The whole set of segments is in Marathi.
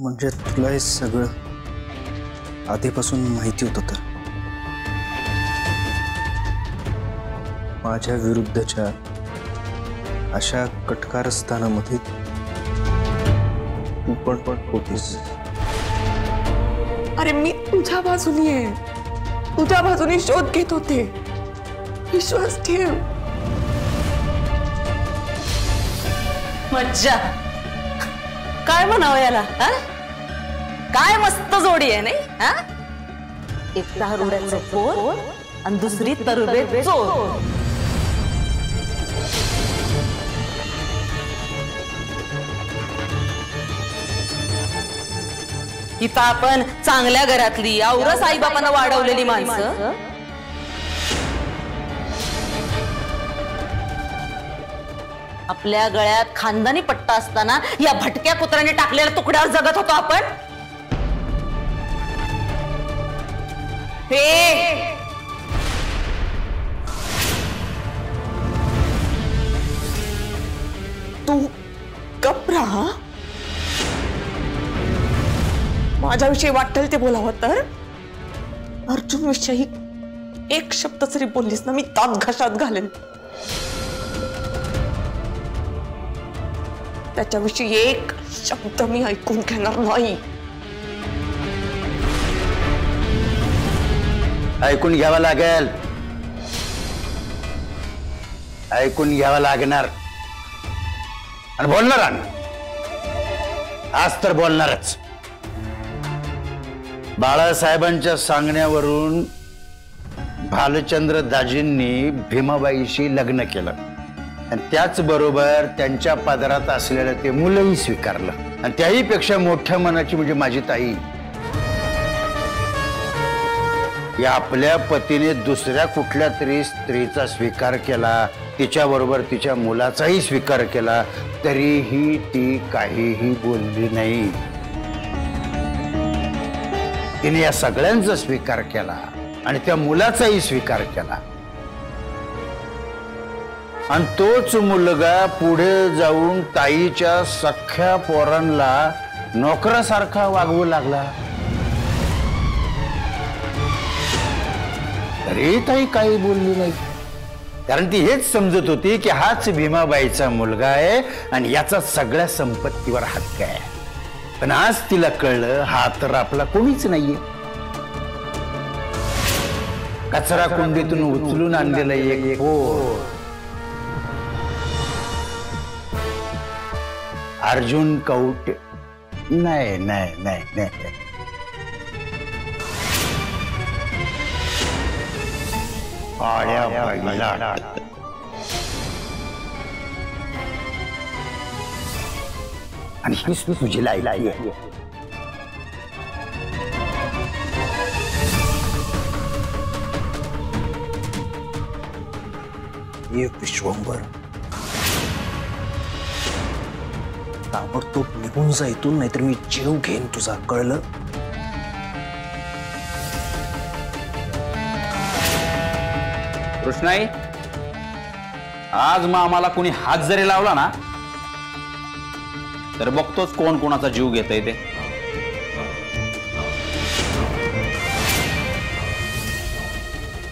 म्हणजे तुला हे सगळं आधीपासून माहिती होतं तर? माझ्या विरुद्धच्या अशा कटकार स्थानामध्ये तू पण होतीस. अरे मी तुझ्या बाजूनी आहे, तुझ्या बाजूने शोध घेत होते. विश्वास ठेव. मज्जा. काय म्हणावं याला? काय मस्त जोडी आहे नाही? एक दारुड्याचं पोर आणि दुसरी तरुबे चोर. इथं आपण चांगल्या घरातली औरस आईबापांना वाढवलेली माणसं आपल्या गळ्यात खानदानी पट्टा असताना या भटक्या कुत्र्याने टाकलेल्या तुकड्यावर जगत होतो आपण. हे तू गप्प राहा. माझ्याविषयी वाटेल ते बोलावं तर अर्जुन विषयी एक शब्द जरी बोललीस ना मी दात घशात घालेन. त्याच्याविषयी एक शब्द मी ऐकून घेणार नाही. ऐकून घ्यावं लागेल, ऐकून घ्यावं लागणार आणि बोलणार. आज तर बोलणारच. बाळासाहेबांच्या सांगण्यावरून भालचंद्र दाजींनी भीमाबाईशी लग्न केलं आणि त्याचबरोबर त्यांच्या पदरात असलेलं ते मुलंही स्वीकारलं. आणि त्याही पेक्षा मोठ्या मनाची म्हणजे माझी ताई. या आपल्या पतीने दुसऱ्या कुठल्या तरी स्त्रीचा स्वीकार केला, तिच्याबरोबर तिच्या मुलाचाही स्वीकार केला, तरीही ती काहीही बोलली नाही. तिने या सगळ्यांचा स्वीकार केला आणि त्या मुलाचाही स्वीकार केला. आणि तोच मुलगा पुढे जाऊन ताईच्या सख्या पोरांना नोकरासारखा वागवू लागला. तरी ताई काही बोलली नाही, कारण ती हेच समजत होती की हाच भीमाबाईचा मुलगा आहे आणि याचा सगळ्या संपत्तीवर हक्क आहे. पण आज तिला कळलं हा तर आपला कोणीच नाहीये. कचरा कुंडीतून उचलून आणलेलं एक पोर अर्जुन कौटे. नाही नाही नाही नाही, आणि हीच तुझी लायकी आहे. ये विश्वंभर, ताबडतोब निघून जा इथून, नाहीतर मी जीव घेईन तुझा. कळलं? कृष्णाई, आज मग आम्हाला कोणी हात जरी लावला ना तर बघतोच कोण कोणाचा जीव घेतय ते.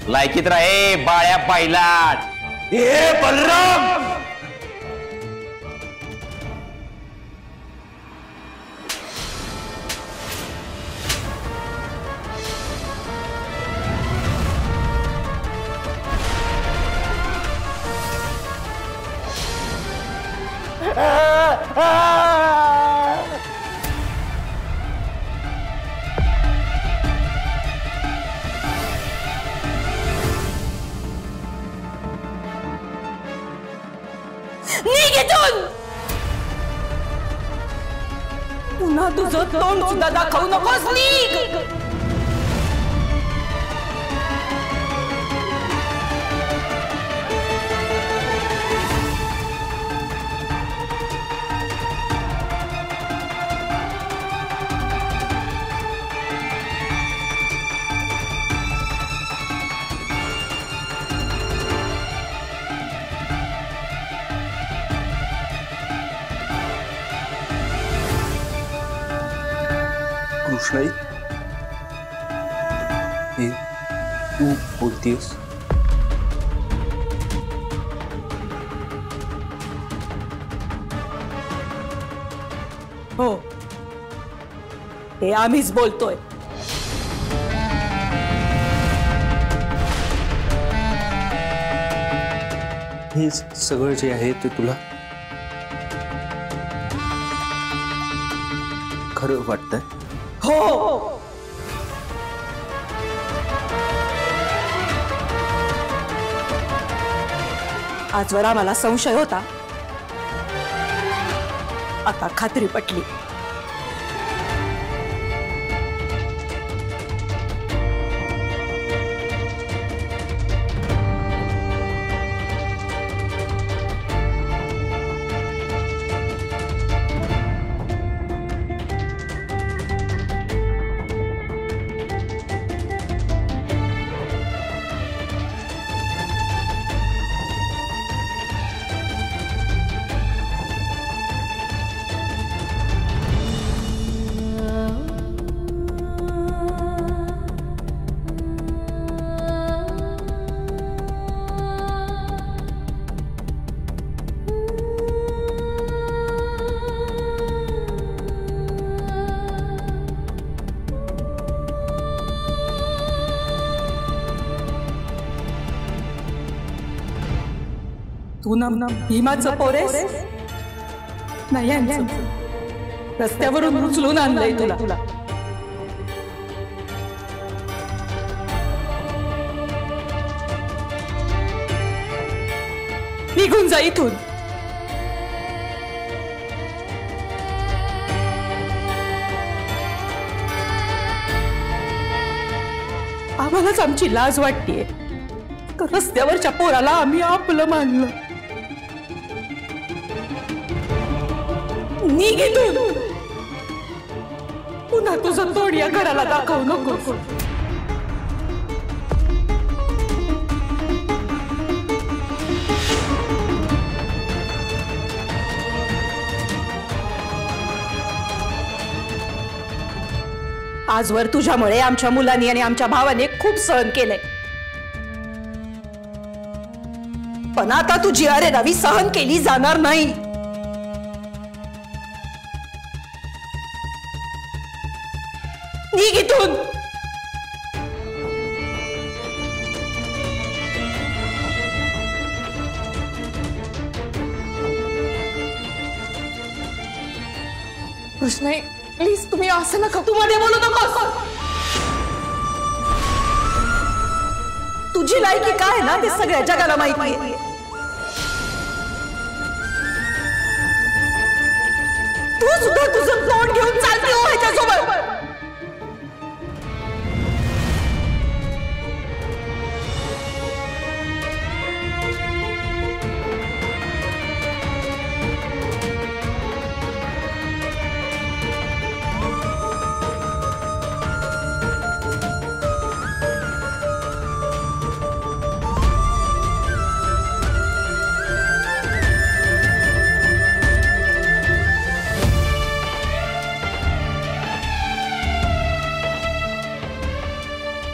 लायकीत राहे बाळ्या पायलाट. ए बलराम, पुन्हा तुझं तोंड सुद्धा दाखवू नकोस. निघ. कृष्णाई, हे तू बोलतीयस? हो, हे आम्हीच बोलतोय. हे सगळं जे आहे ते तुला खरं वाटतंय? हो, आजवर आम्हाला संशय होता, आता खात्री पटली. तू ना भीमाचं पोरेस नाही, रस्त्यावरून उचलून आणलंय तुला. निघून जा इथून. आम्हालाच आमची लाज वाटतेय, तर रस्त्यावरच्या पोराला आम्ही आपलं मानलं. निघ इथून. पुन्हा तुझं तोड या घराला दाखवू नको. आजवर तुझ्यामुळे आमच्या मुलांनी आणि आमच्या भावाने खूप सहन केलंय, पण आता तुझी अरेरावी सहन केली जाणार नाही. निघ इथून. कृष्णाई, प्लीज तुम्ही असं नका. तू मध्ये बोलू नकोस. तुझी लायकी काय ना ते सगळ्या जगाला माहिती आहे. तू सुद्धा तुझं तोंड घेऊन चालते हो ह्याच्यासोबत.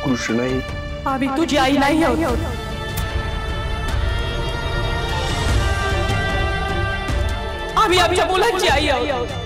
कृष्णाई, आम्ही तुझी आई नाही आहोत. आम्ही आमच्या मुलांची आई आहोत.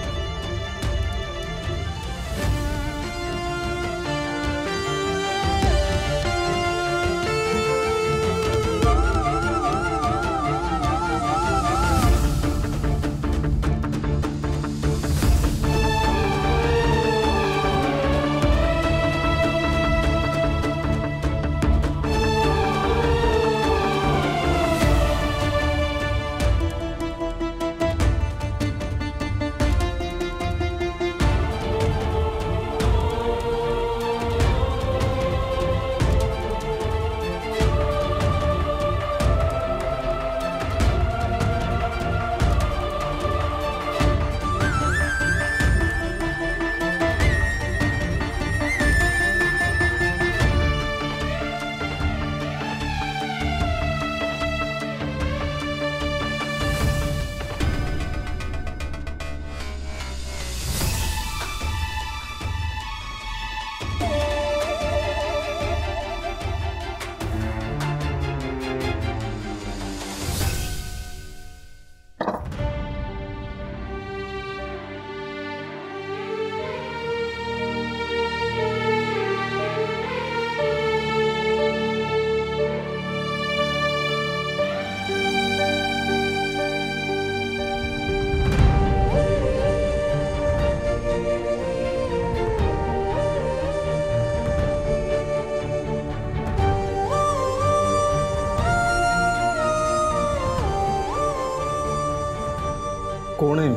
कोण आहे मी?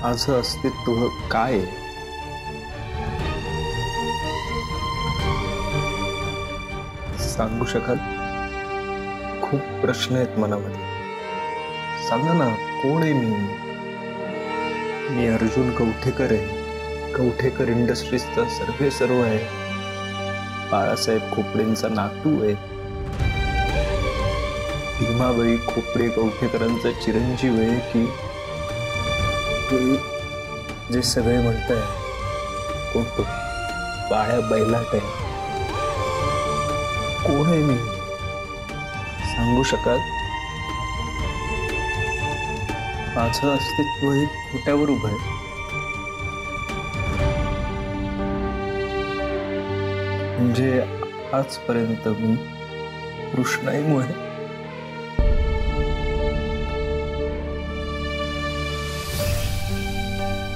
माझं अस्तित्व काय आहे? सांगू शकाल? खूप प्रश्न आहेत मनामध्ये. सांगा ना, कोण आहे मी? मी अर्जुन कवठेकर आहे. कवठेकर इंडस्ट्रीजचा सर्व आहे. बाळासाहेब खोपडेंचा नातू आहे. भीमाबाई खोपडे कवठेकरांचा चिरंजीव आहे की जे सगळे म्हणताय कोण तो बाळ्या बैलाट आहे? कोण आहे मी? सांगू शकाल? माझं अस्तित्व हे खोट्यावर उभं आहे. म्हणजे आजपर्यंत मी कृष्णाईमुळे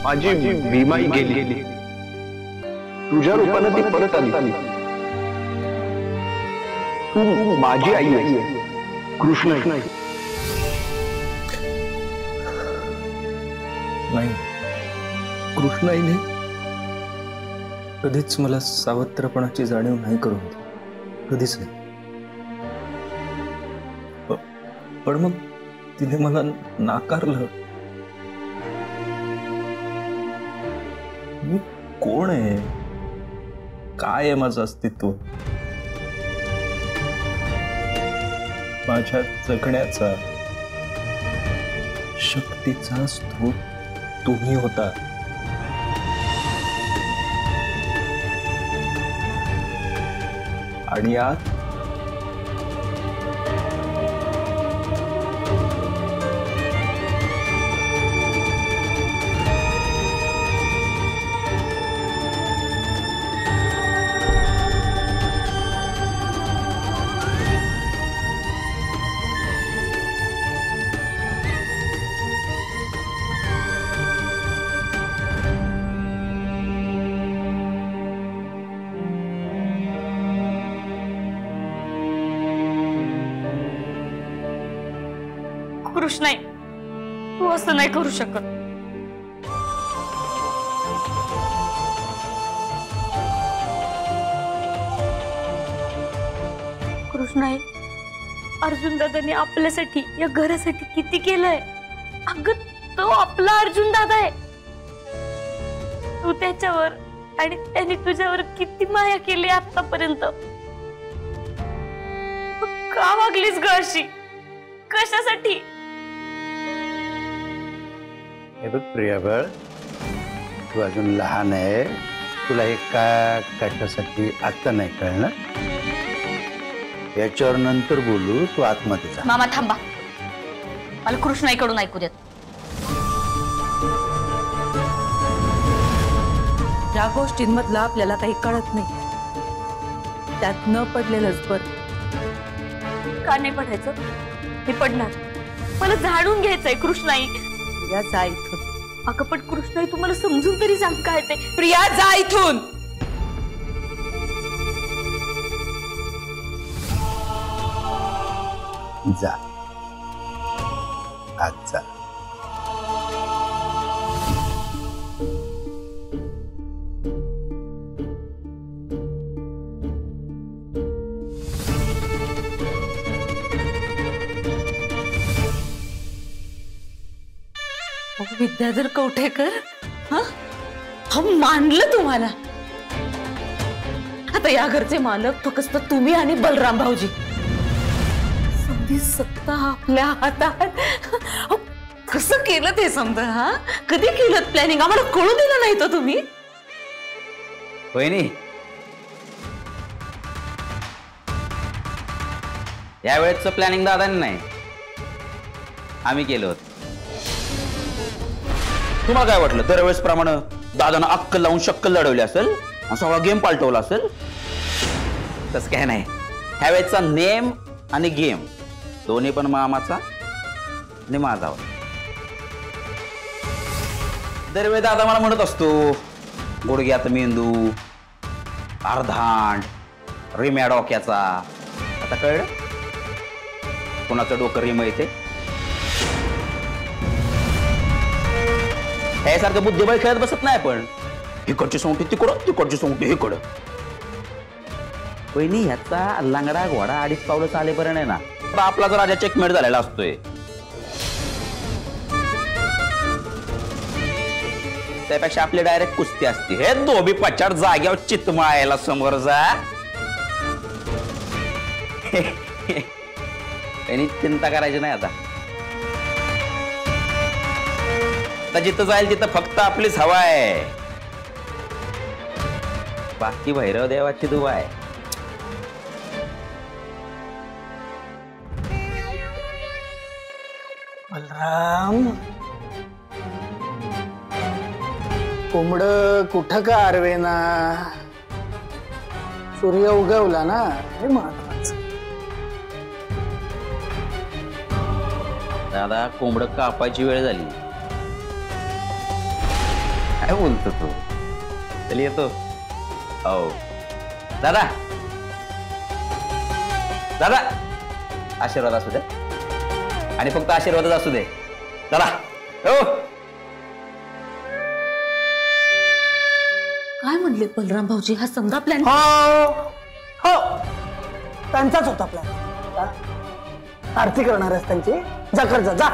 माझी भीमाई गेली, तुझ्या रूपानं ती परत आली. तू माझी आई आहे, कृष्ण नाही. कृष्णाईने कधीच मला सावत्रपणाची जाणीव नाही करून दिली. कधीच नाही. पण मग तिने मला नाकारलं. मी कोण आहे? काय आहे माझं अस्तित्व? माझ्या जगण्याचा शक्तीचा स्रोत तुम्ही होता. आणि आज कृष्णाई, तू असं नाही करू शकत. कृष्णाई, अर्जुन दादाने आपल्यासाठी या घरासाठी किती केलंय. अगं तो आपला अर्जुन दादा आहे. तू त्याच्यावर आणि त्याने तुझ्यावर किती माया केली आतापर्यंत. का वागलीस ग अशी? कशासाठी? हे बघ प्रियाबळ, तू अजून लहान आहे. तुला हे कशासाठी आता नाही कळणार. याच्यावर नंतर बोलू. तू आतमध्ये जा. मामा थांबा, मला कृष्णाईकडून ऐकू देत. ज्या गोष्टींमधलं आपल्याला काही कळत नाही त्यात न पडलेलंच बरं. का नाही पडायचं? मी पडणार. मला जाणून घ्यायचंय कृष्णाई. प्रिया जा इथून. अगं पण कृष्णाई, तू मला समजून तरी सांग काय ते. प्रिया जा इथून. जा आज जा. विद्याधर कवठेकर, हम मानलं तुम्हाला. आता या घरचे मालक फक्त तुम्ही आणि बलराम भाऊजी. समधी सत्ता आपल्या हातात. कसं केलं ते समजा? हा, कधी केलं प्लॅनिंग? आम्हाला कळू दिलं नाही तर तुम्ही. वहिनी, यावेळेचं प्लॅनिंग दादांनी नाही, आम्ही केलं होतं. तुम्हाला काय वाटलं दरवेळेस प्रमाणे दादानं अक्कल लावून शक्कल लढवली असेल, सगळा गेम पालटवला असेल? तसं काय नाही. ह्यावेळेचा नेम आणि गेम दोन्ही पण मामाचा आणि माझा. दरवेळी दादा मला म्हणत असतो, गुडघ्यात मेंदू, अर्धांड, रिम्या डोक्याचा. आता कळलं कोणाचं डोकं रिम येते. ह्यासारखं बुद्धिबळ खेळत बसत नाही आपण. इकडची सोंगटी तिकडं, तिकडची सोंगटी इकडं. वहिनी ह्याचा लांगडा घोडा 2.5 पावलं चालेपर्यंत आहे ना आपला जो राजा चेकमेट झालेला असतोय. त्यापेक्षा आपली डायरेक्ट कुस्ती असते. हे दोबी पचाड जाग्यावर चितमाळायला समोर जा. त्यांनी चिंता करायची नाही आता. जिथं जाईल तिथं फक्त आपलीच हवा आहे. बाकी भैरव देवाची दुवा आहे. बलराम, कोंबड कुठं का आरवेना? सूर्य उगवला ना, हे महत्वाचं. दादा कोंबड कापायची वेळ झाली. काय बोलतो तू? चल येतो. हो दादा, दादा आशीर्वाद असू दे. आणि फक्त आशीर्वादच असू दे. चला. हो काय म्हणले बलराम भाऊजी? हा समजा प्लॅन? हो हो, त्यांचाच होता प्लॅन. आरती करणार आहेस त्यांची? जा कर जा.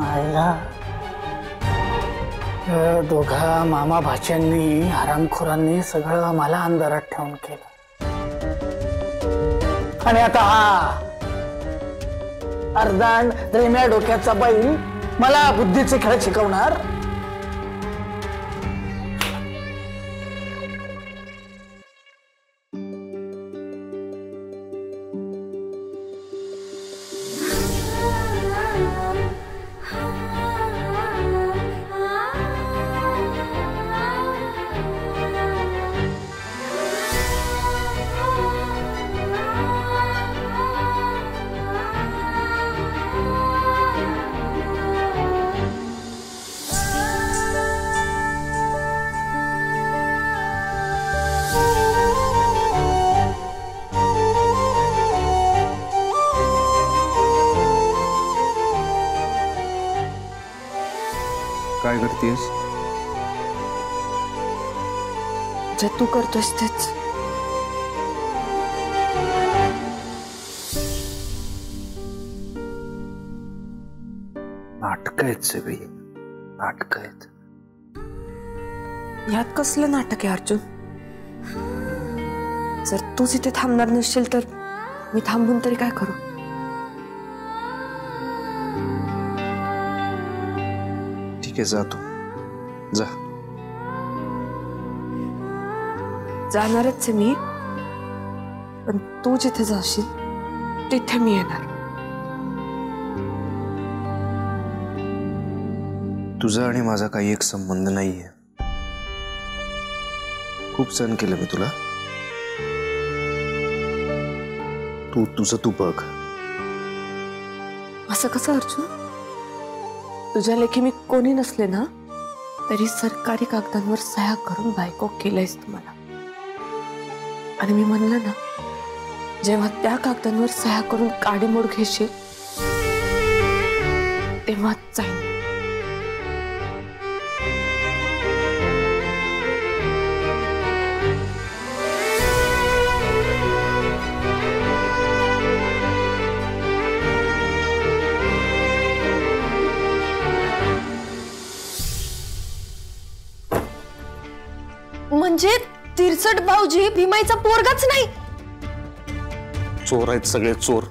आईला दोघा मामा भाच्यांनी हरामखोरांनी सगळं मला अंधारात ठेवून केलं. आणि आता हा अर्धांड रेम्या डोक्याचा बैल मला बुद्धीचे खेळ शिकवणार. काय करतेस? जे तू करतोस तेच. नाटक आहेत सगळी, नाटक आहेत. यात कसलं नाटक आहे अर्जुन? जर तूच इथे थांबणार नसशील तर मी थांबून तरी काय करू? ठीक आहे, जा तू जा. जाणारच आहे मी, पण तू जिथे जाशील तिथे मी येणार. तुझा आणि माझा काही एक संबंध नाहीये. खूप सहन केलं मी तुला. तू तुझं तू बघ. असं कसं अर्जुन? तुझ्या लेखी मी कोणी नसले ना तरी सरकारी कागदांवर सह्या करून बायको केलंयस तुम्हाला. आणि मी म्हणलं ना, जेव्हा त्या कागदांवर सह्या करून काडीमोड घेशील तेव्हाच जाईन. म्हणजे तिरसट भाऊजी भीमाईचा पोरगाच नाही? चोर आहेत सगळे चोर.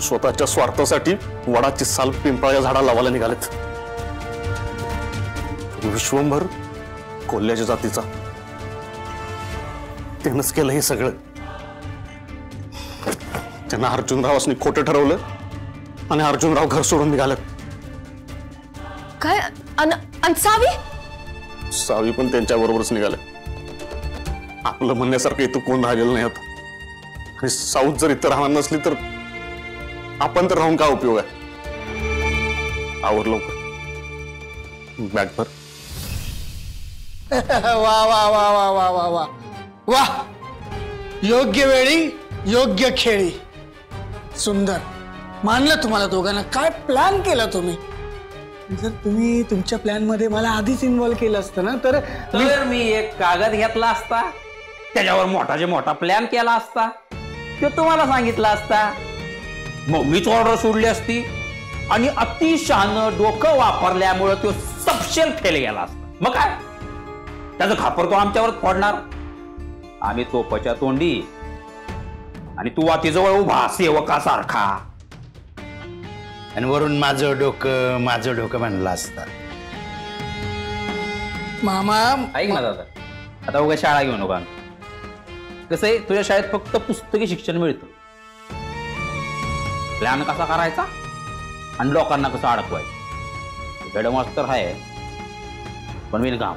स्वतःच्या स्वार्थासाठी वडाची साल पिंपळाच्या झाडा लावायला निघालेत. विश्वंभर कोल्ह्याच्या जातीचा. त्यानंच केलं हे सगळं. त्यांना अर्जुनरावांनी खोटं ठरवलं आणि अर्जुनराव घर सोडून निघालेत. काय? सावी? सावी पण त्यांच्या बरोबरच निघाले. आपलं म्हणण्यासारखं इथं कोण राहिलेलं नाही आता. आणि साऊथ जर इथं राहणार नसली तर आपण तर राहून काय उपयोग आहे? आवर लवकर, बॅग भर. वा वा वा वा वा वा वा वा. योग्य वेळी योग्य खेळी. सुंदर. मानलं तुम्हाला दोघांना. काय प्लॅन केला तुम्ही? जर तुम्ही तुमच्या प्लॅन मध्ये मला आधीच इन्व्हॉल्व केलं असतं ना तर मी एक कागद घेतला असता, त्याच्यावर मोठाचे मोठा प्लॅन केला असता, तो तुम्हाला सांगितला असता, मग मीच ऑर्डर सोडली असती आणि अतिशहाणं डोकं वापरल्यामुळे तो सपशेल फेल गेला असता. मग काय त्याचं खापर तो आमच्यावर फोडणार. आम्ही तोपच्या तोंडी आणि तू वातीजवळ उभा सेवकासारखा. आणि वरून माझं डोकं म्हणलं असतं. मामा ऐक ना दादा, आता उगा शाळा घेऊ नका. कसं आहे, तुझ्या शाळेत फक्त पुस्तकी शिक्षण मिळतं. प्लॅन कसा करायचा आणि लोकांना कसं अडकवायचं. हेडमास्तर आहे पण मी काम.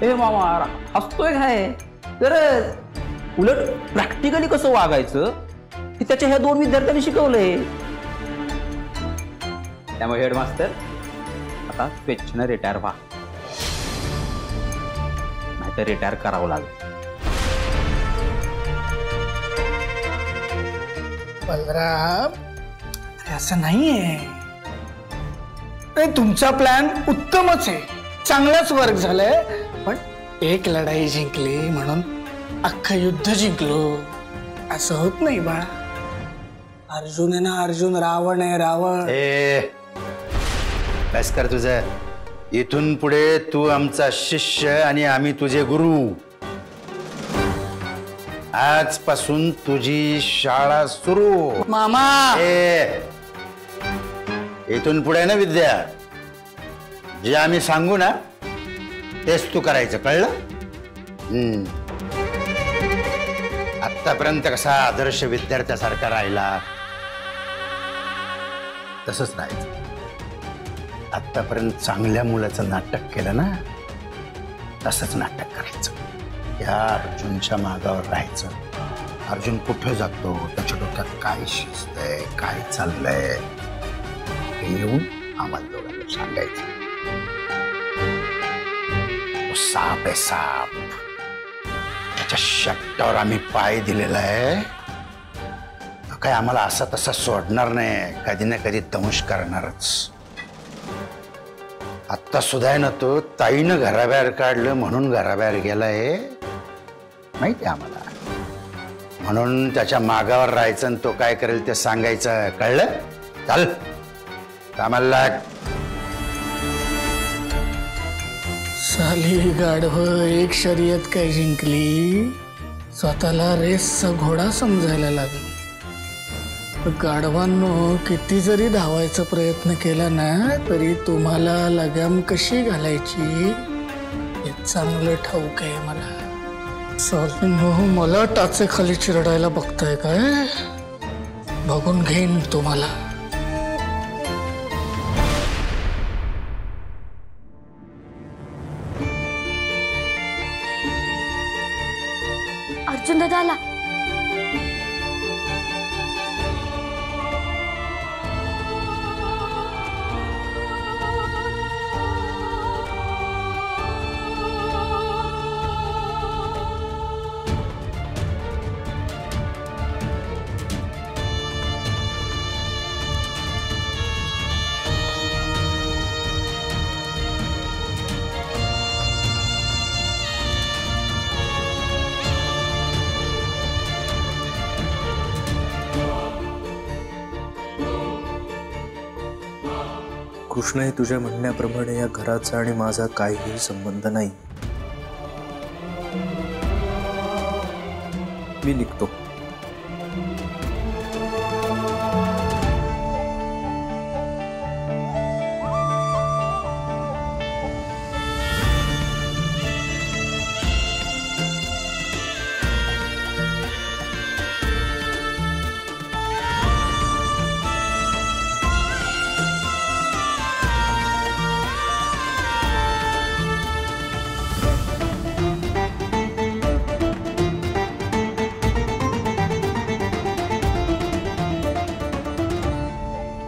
ए मामा हसतोय काय, तर उलट प्रॅक्टिकली कसं वागायचं हे त्याच्या ह्या 2 विद्यार्थ्यांनी शिकवलंय. त्यामुळे हेडमास्तर आता स्वेच्छेनं रिटायर व्हा, नाहीतर रिटायर करावं लागेल. बलराम असं नाहीये. तुमचा प्लॅन उत्तमच आहे, चांगलाच वर्क झालाय. पण एक लढाई जिंकली म्हणून अख्खं युद्ध जिंकलो असं होत नाही बा. अर्जुन आहे ना अर्जुन, रावण आहे रावण. बस कर तुझं. इथून पुढे तू आमचा शिष्य आणि आम्ही तुझे गुरु. आजपासून तुझी शाळा सुरू. मामा इथून पुढे ना विद्या, जे आम्ही सांगू ना तेच तू करायचं, कळलं? आतापर्यंत कसा आदर्श विद्यार्थ्यासारखा राहिला तसंच राहायचं. आतापर्यंत चांगल्या मुलाचं नाटक केलं ना तसंच नाटक करायचं. या अर्जुनच्या मागावर राहायचं. अर्जुन कुठे जातो, त्याच्या डोक्यात काय शिस्त आहे, काय चाललंय हे येऊन आम्हाला दोघांना सांगायचं. साप आहे साप, त्याच्या शट्टावर आम्ही पाय दिलेला आहे. काय आम्हाला असा तसा सोडणार नाही, कधी ना कधी दंश करणारच. आत्ता सुद्धा ना तो ताईनं घराबाहेर काढलं म्हणून घराबाहेर गेलाय माहिती आम्हाला. म्हणून त्याच्या मागावर राहायचं आणि तो काय करेल ते सांगायचं, कळलं? चाल कामाला लाग. साली गाढव एक शर्यत काय जिंकली, स्वतःला रेसचा घोडा समजायला लागली. गाढवांनो किती जरी धावायचा प्रयत्न केला ना तरी तुम्हाला लगाम कशी घालायची हे चांगलं ठाऊक आहे मला. सालीनो मला टाचे खाली चिरडायला बघताय काय? बघून घेईन तुम्हाला. अर्जुन दादा आला. कृष्ण, हे तुझ्या म्हणण्याप्रमाणे या घराचा आणि माझा काहीही संबंध नाही. मी निघतो.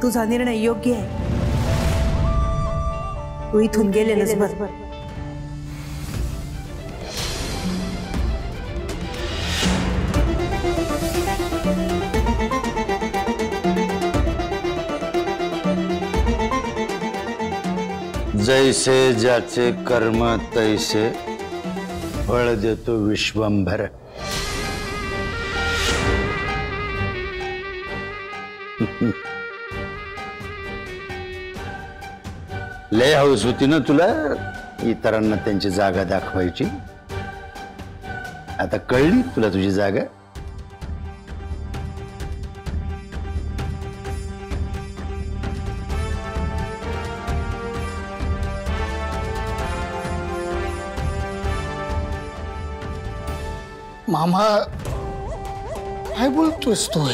तुझा निर्णय योग्य आहे. तू इथून गेलेलंच बरोबर. जैसे ज्याचे कर्म तैसे फळ देतो विश्वंभर. लय हौस होती ना तुला इतरांना त्यांची जागा दाखवायची. आता कळली तुला तुझी जागा. मामा काय बोलतोयस तू?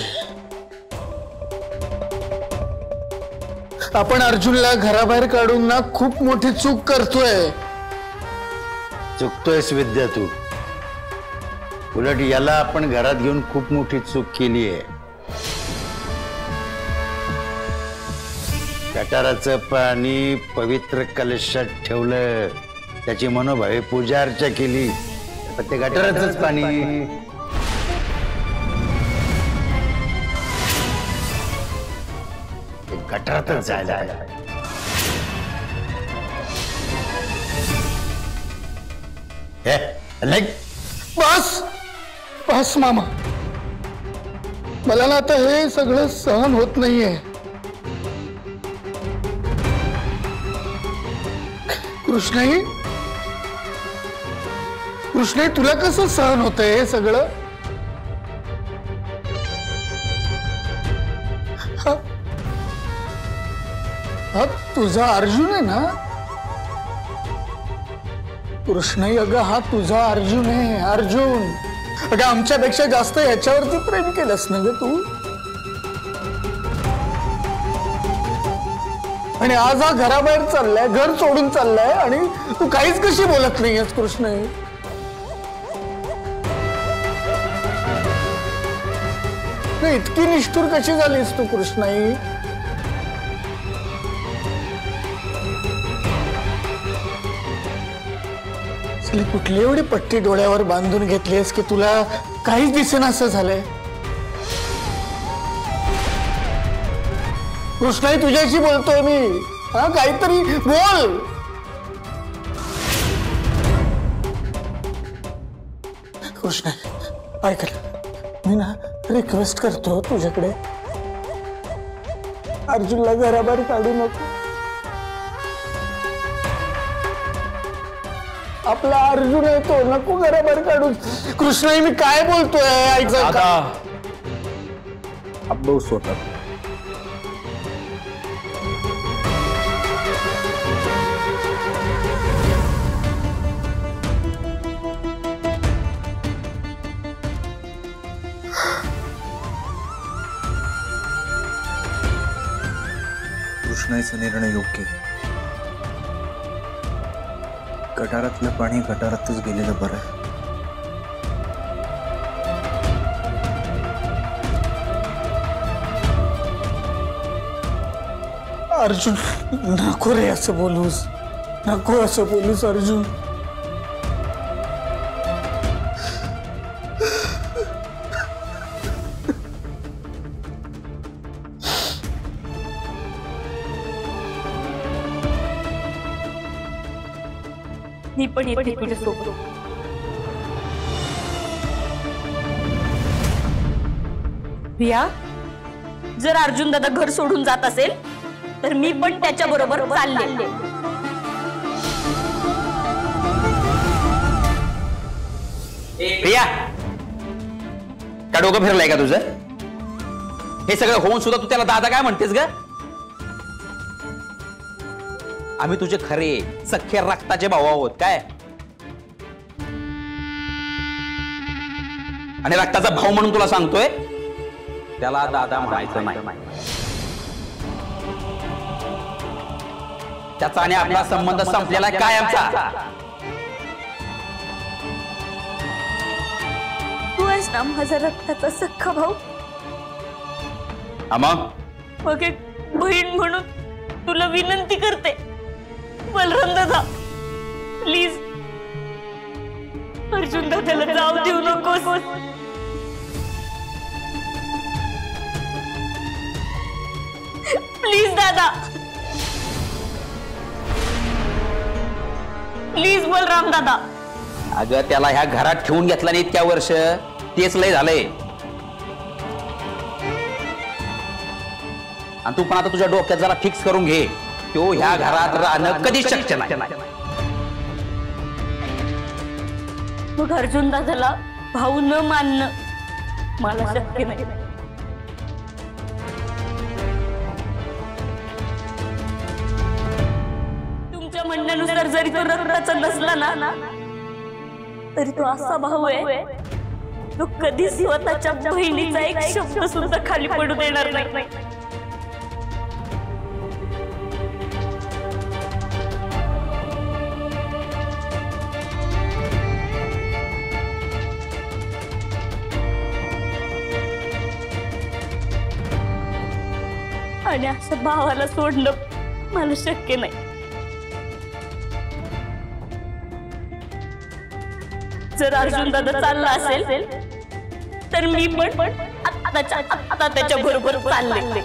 आपण अर्जुनला घराबाहेर काढून ना खूप मोठी चूक करतोय. चुकतोयस विद्या तू. उलट याला आपण घरात घेऊन खूप मोठी चूक केली आहे. गटाराचं पाणी पवित्र कलशात ठेवलं, त्याची मनोभावे पूजा अर्चा केली, पण ते गटाराचंच पाणी गटारातच जायला बस बस मामा, मला ना आता हे सगळं सहन होत नाहीये. कृष्णाई, कृष्णाई तुला कसं सहन होतंय हे सगळं? हा तुझा अर्जुन आहे ना कृष्णाई? अगं हा तुझा अर्जुन आहे, अर्जुन. अगं आमच्यापेक्षा जास्त याच्यावरती प्रेम केलंस ना ग तू. आणि आज हा घराबाहेर चाललाय, घर सोडून चाललाय आणि तू काहीच कशी बोलत नाहीयेस कृष्णाई? इतकी निष्ठुर कशी झालीस तू कृष्णाई? कुठली एवढी पट्टी डोळ्यावर बांधून घेतलीस की तुला काहीच दिसेना असं झालंय? कृष्णाई तुझ्याशी बोलतोय मी. हा काहीतरी बोल. कृष्णाई ऐक, मी ना रिक्वेस्ट करतो तुझ्याकडे, अर्जुनला घराबाहेर काढू नको. आपला अर्जुन आहे तो, नको घराबाहेर काढून. कृष्णाई मी काय बोलतोय ऐक. अब्बू स्वतः कृष्णाईचा निर्णय योग्य आहे. गटारातलं पाणी गटारातच गेलेलं बरं आहे. अर्जुन नको रे असं बोलूस, नको असं बोलूस अर्जुन. मी पण येते तुझ्यासोबत. प्रिया, जर अर्जुन दादा घर सोडून जात असेल तर मी पण त्याच्या बरोबर चालले. प्रिया, का डोकं फिरलंय का तुझं? हे सगळं होऊन सुद्धा तू त्याला दादा काय म्हणतेस ग? आम्ही तुझे खरे सख्खे रक्ताचे भाऊ आहोत काय? आणि रक्ताचा भाऊ म्हणून तुला सांगतोय त्याला दादा म्हणायचं नाही. त्याचा आणि आपला संबंध संपलेला काय आमचा? तू आहेस ना माझा रक्ताचा सख्खा भाऊ. मग एक बहीण म्हणून तुला विनंती करते, बलराम दादा प्लीज अर्जुन दादाला जाऊ देऊ नकोस. प्लीज दादा. प्लीज बलराम दादा. अगं त्याला ह्या घरात ठेवून घेतला नाही इतक्या वर्ष, तेच लय झालंय. आणि तू पण आता तुझ्या डोक्यात जरा फिक्स करून घे, तो ह्या घरात राहणं कधी शक्य नाही. मग अर्जुन दादाला भाऊ न मानणं मला शक्य नाही. तुमच्या म्हणण्यानुसार जरी तो रक्ताचा नसला ना तरी तो असा भाऊ आहे, तो कधी स्वतःच्या बहिणीचा एक शब्द सुद्धा खाली पडू देणार नाही. आणि असं भावाला सोडणं मला शक्य नाही. जर अर्जुन दादा चालला असेल तर मी पण आता त्याच्या बरोबर चालले.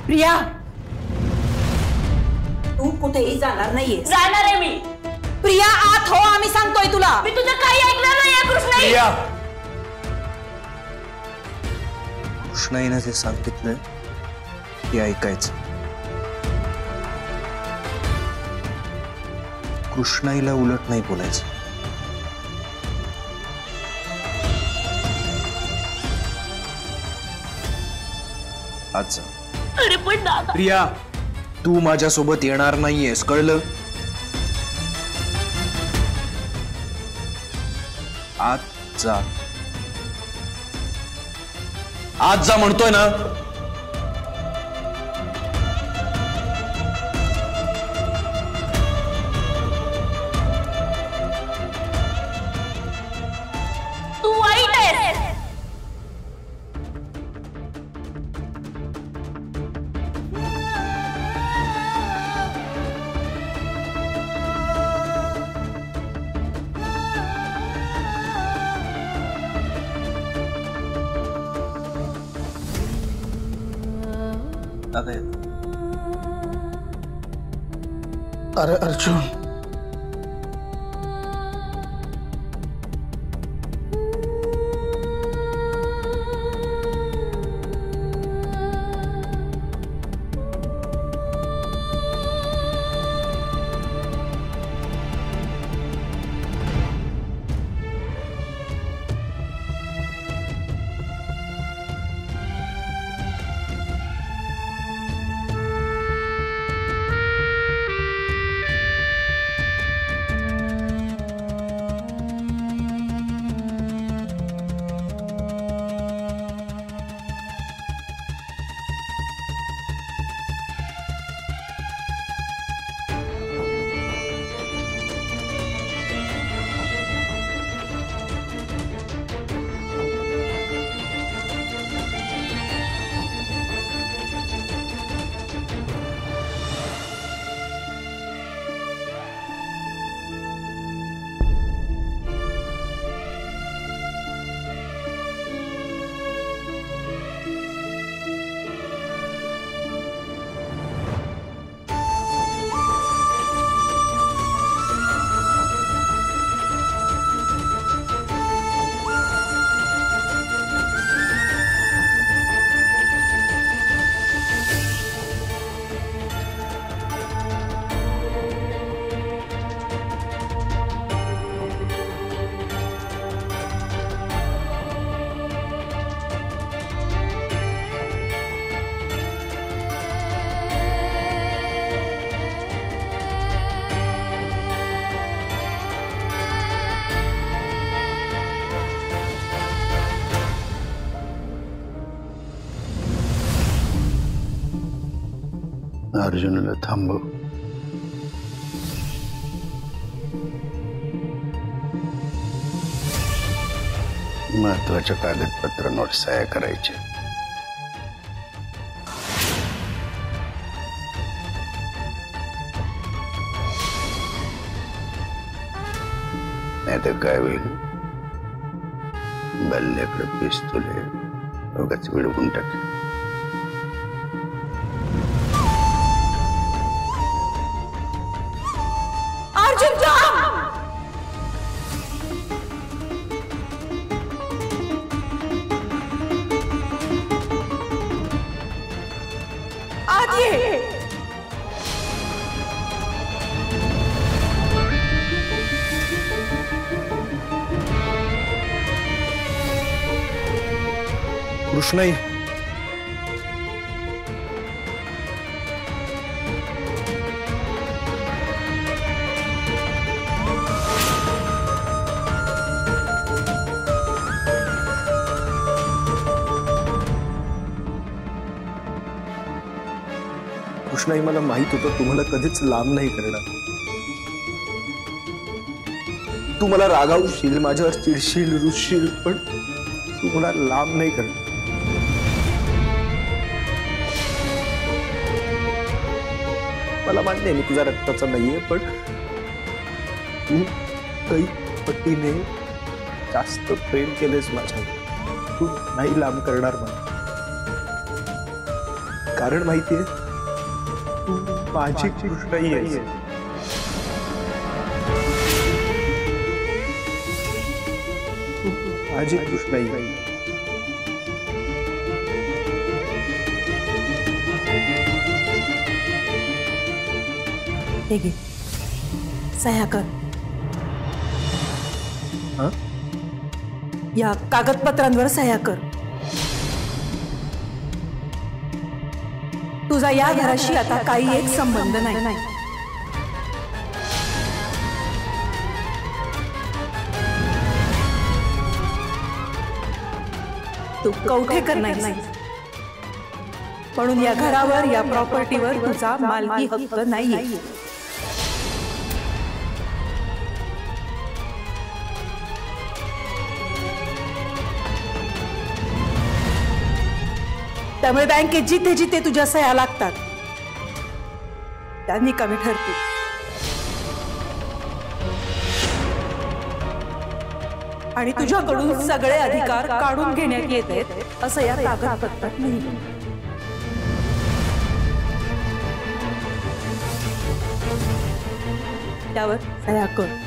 प्रिया, तू कुठेही जाणार नाहीये. जाणार आहे मी. प्रिया आत हो, आम्ही सांगतोय तुला. मी तुझं काही ऐकणार नाही कृष्णा. कृष्णाईनं जे सांगितलंय ते ऐकायचं. कृष्णाईला उलट नाही बोलायचं. आज जा. अरे पण दादा. प्रिया, तू माझ्यासोबत येणार नाहीयेस, कळलं? आत जा. आज जा म्हणतोय ना. तू वाईट आहेस. अरे अर्जुन, अर्जुनला थांबव. महत्वाच्या कागदपत्रांवर सह्या करायचे. नाही तर काय होईल बल्ल्याकडे पिस्तूल आहे, उगाच विडवून टाक. अर्जुन थांब. आत ये. कृष्णाई, कृष्णाई, मला माहित होतं तुम्हाला कधीच लांब नाही करणार. तू मला रागावशील, माझ्यावर चिडशील, रुसशील, पण तू मला लांब नाही करणार. मला मान्य आहे मी तुझ्या रक्ताचा नाहीये, पण तू काही पटीने जास्त प्रेम केलेस माझ्यावर. तू नाही लांब करणार मला, कारण माहितीये तू माझी कृष्णाई आहेस. तू माझी कृष्णाई आहे. हे घे, सह्या कर. हा? या कागदपत्रांवर सह्या कर. तुझा या घराशी आता काही एक संबंध नाही. तू कवठेकर नाही, म्हणून या घरावर, या प्रॉपर्टीवर तुझा मालकी हक्क नाहीये. त्यामुळे बँकेत जिथे जिथे तुझ्या सह्या लागतात त्या निकामी ठरतील. आणि तुझ्याकडून सगळे अधिकार काढून घेण्यात येत आहेत असं या कागदपत्रात लिहिलं. त्यावर सह्या कर.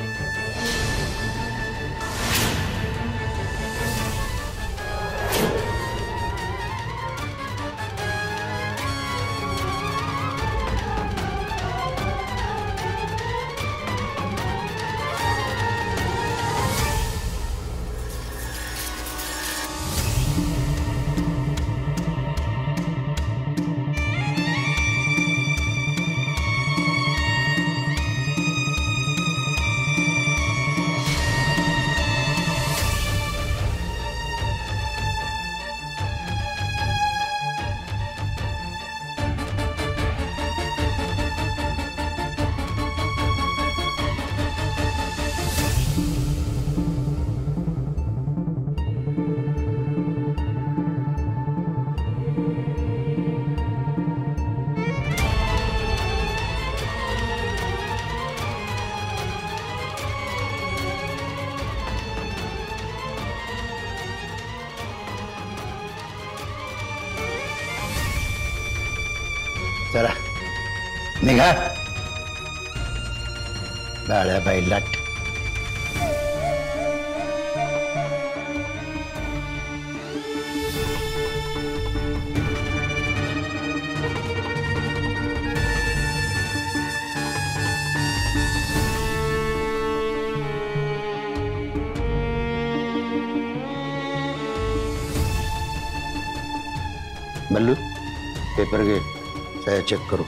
चला निघा. बाळाबाई लाट. बल्लू, पेपर घे, सह्या चेक करू.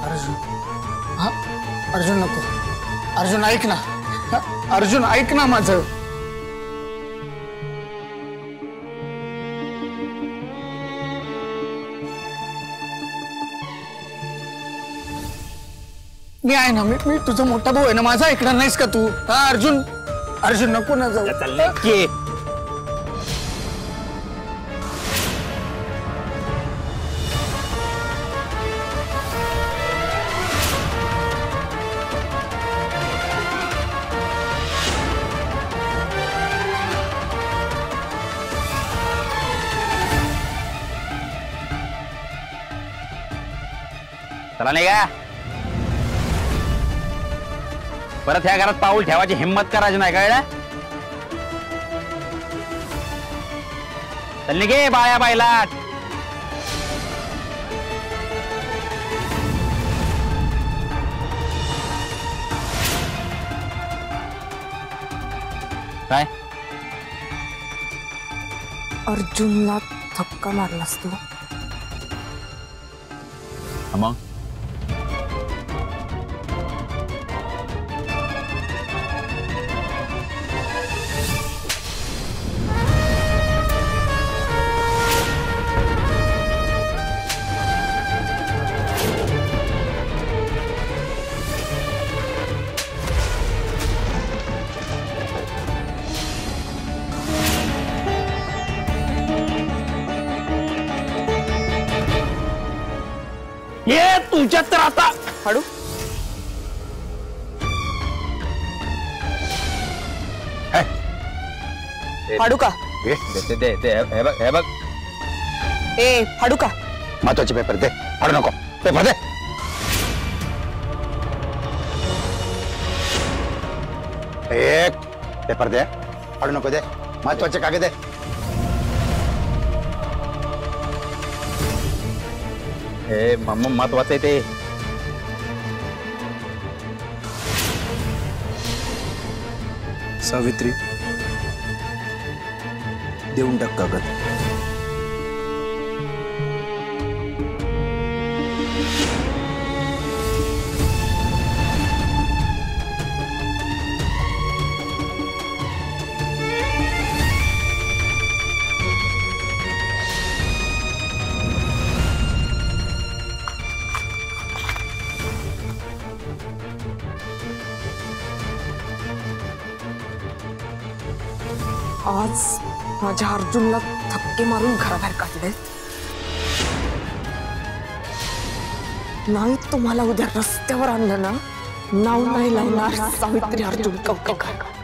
अर्जुन, हा अर्जुन नको. अर्जुन ऐक ना. अर्जुन ऐक ना माझं. मी आहे ना, मी तुझा मोठा भाऊ आहे ना, माझा ऐकणार नाहीस का तू? हा अर्जुन, अर्जुन नको ना जाऊ. चला नाही का परत ह्या घरात पाऊल ठेवायची हिंमत करायची नाही कळलं चल निघे बाया बायला काय अर्जुनला धक्का मारलास तू मग ये तुझ्यात तर आता हळू फाडू का हे बघ ए फाडू का महत्वाचे पेपर दे फाडू नको पेपर दे एक पेपर दे फाडू नको दे महत्वाचे कागद दे हे महत्वाचं आहे ते सावित्री देऊन टाक कागद आज माझ्या अर्जुनला धक्के मारून घराबाहेर काढले नाही तुम्हाला उद्या रस्त्यावर आणलं ना नाव नाही लावणार सावित्री अर्जुन कौकेकर